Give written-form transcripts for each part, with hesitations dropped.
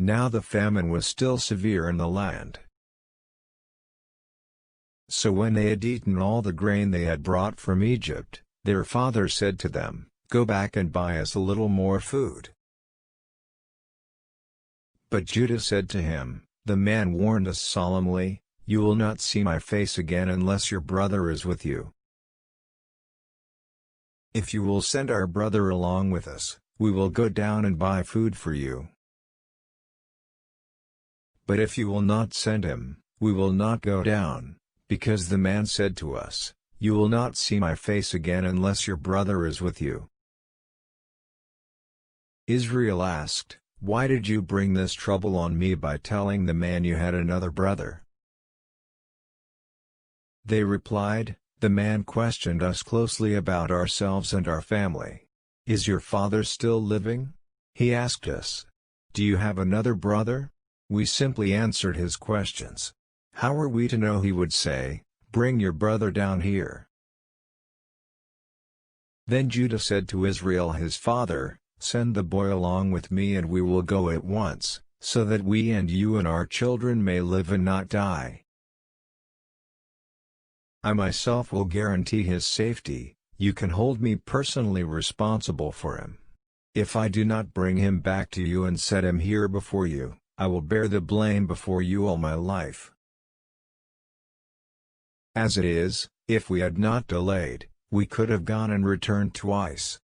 Now the famine was still severe in the land. So when they had eaten all the grain they had brought from Egypt, their father said to them, "Go back and buy us a little more food." But Judah said to him, "The man warned us solemnly, 'You will not see my face again unless your brother is with you. If you will send our brother along with us, we will go down and buy food for you. But if you will not send him, we will not go down, because the man said to us, "You will not see my face again unless your brother is with you."'" Israel asked, "Why did you bring this trouble on me by telling the man you had another brother?" They replied, "The man questioned us closely about ourselves and our family. 'Is your father still living?' He asked us, 'Do you have another brother?' We simply answered his questions. How are we to know he would say, 'Bring your brother down here'?" Then Judah said to Israel his father, "Send the boy along with me and we will go at once, so that we and you and our children may live and not die. I myself will guarantee his safety, you can hold me personally responsible for him. If I do not bring him back to you and set him here before you, I will bear the blame before you all my life. As it is, if we had not delayed, we could have gone and returned twice."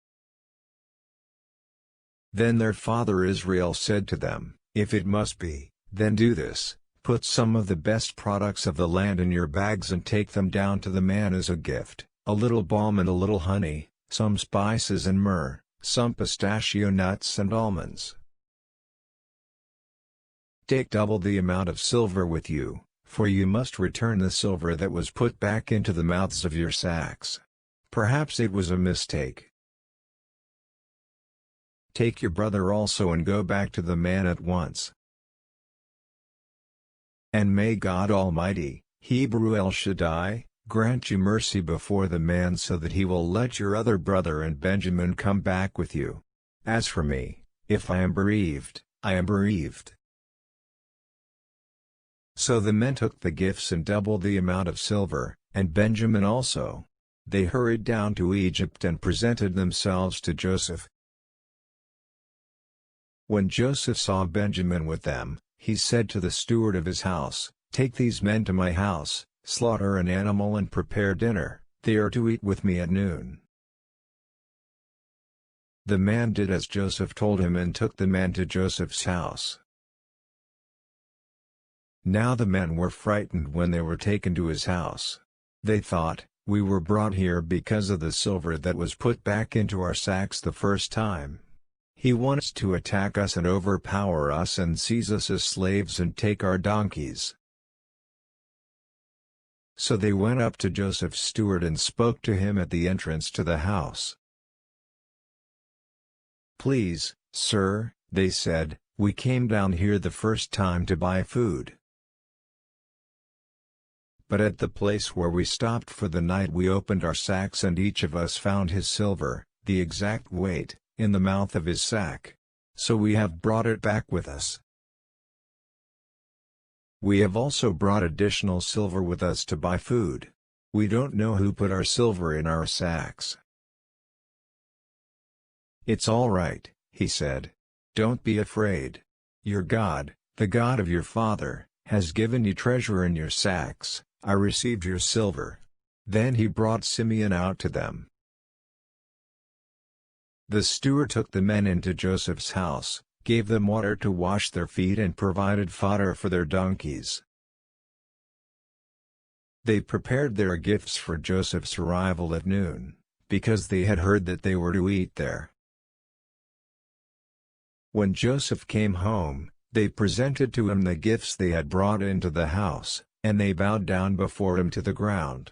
Then their father Israel said to them, "If it must be, then do this. Put some of the best products of the land in your bags and take them down to the man as a gift, a little balm and a little honey, some spices and myrrh, some pistachio nuts and almonds. Take double the amount of silver with you, for you must return the silver that was put back into the mouths of your sacks. Perhaps it was a mistake. Take your brother also and go back to the man at once. And may God Almighty, Hebrew El Shaddai, grant you mercy before the man so that he will let your other brother and Benjamin come back with you. As for me, if I am bereaved, I am bereaved." So the men took the gifts and double the amount of silver, and Benjamin also. They hurried down to Egypt and presented themselves to Joseph. When Joseph saw Benjamin with them, he said to the steward of his house, "Take these men to my house, slaughter an animal and prepare dinner, they are to eat with me at noon." The man did as Joseph told him and took the men to Joseph's house. Now the men were frightened when they were taken to his house. They thought, "We were brought here because of the silver that was put back into our sacks the first time. He wants to attack us and overpower us and seize us as slaves and take our donkeys." So they went up to Joseph's steward and spoke to him at the entrance to the house. "Please, sir," they said, "we came down here the first time to buy food. But at the place where we stopped for the night we opened our sacks and each of us found his silver, the exact weight, in the mouth of his sack. So we have brought it back with us. We have also brought additional silver with us to buy food. We don't know who put our silver in our sacks." "It's all right," he said. "Don't be afraid. Your God, the God of your father, has given you treasure in your sacks. I received your silver." Then he brought Simeon out to them. The steward took the men into Joseph's house, gave them water to wash their feet and provided fodder for their donkeys. They prepared their gifts for Joseph's arrival at noon, because they had heard that they were to eat there. When Joseph came home, they presented to him the gifts they had brought into the house, and they bowed down before him to the ground.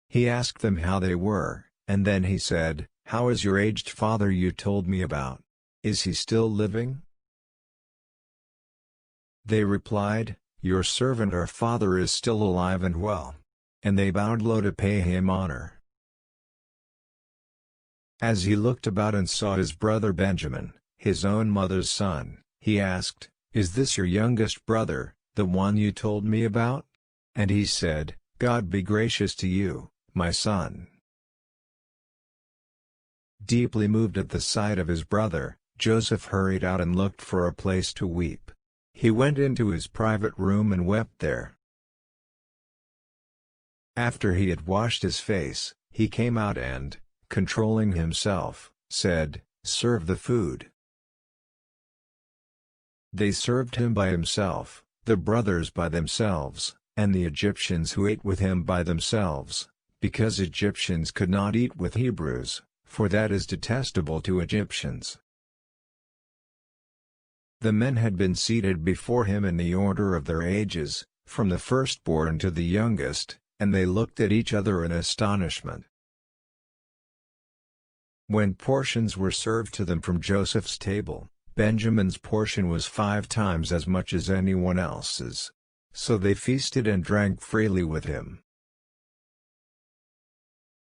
He asked them how they were, and then he said, "How is your aged father you told me about? Is he still living?" They replied, "Your servant our father is still alive and well." And they bowed low to pay him honor. As he looked about and saw his brother Benjamin, his own mother's son, he asked, "Is this your youngest brother, the one you told me about?" And he said, "God be gracious to you, my son." Deeply moved at the sight of his brother, Joseph hurried out and looked for a place to weep. He went into his private room and wept there. After he had washed his face, he came out and, controlling himself, said, "Serve the food." They served him by himself, the brothers by themselves, and the Egyptians who ate with him by themselves, because Egyptians could not eat with Hebrews, for that is detestable to Egyptians. The men had been seated before him in the order of their ages, from the firstborn to the youngest, and they looked at each other in astonishment. When portions were served to them from Joseph's table, Benjamin's portion was 5 times as much as anyone else's. So they feasted and drank freely with him.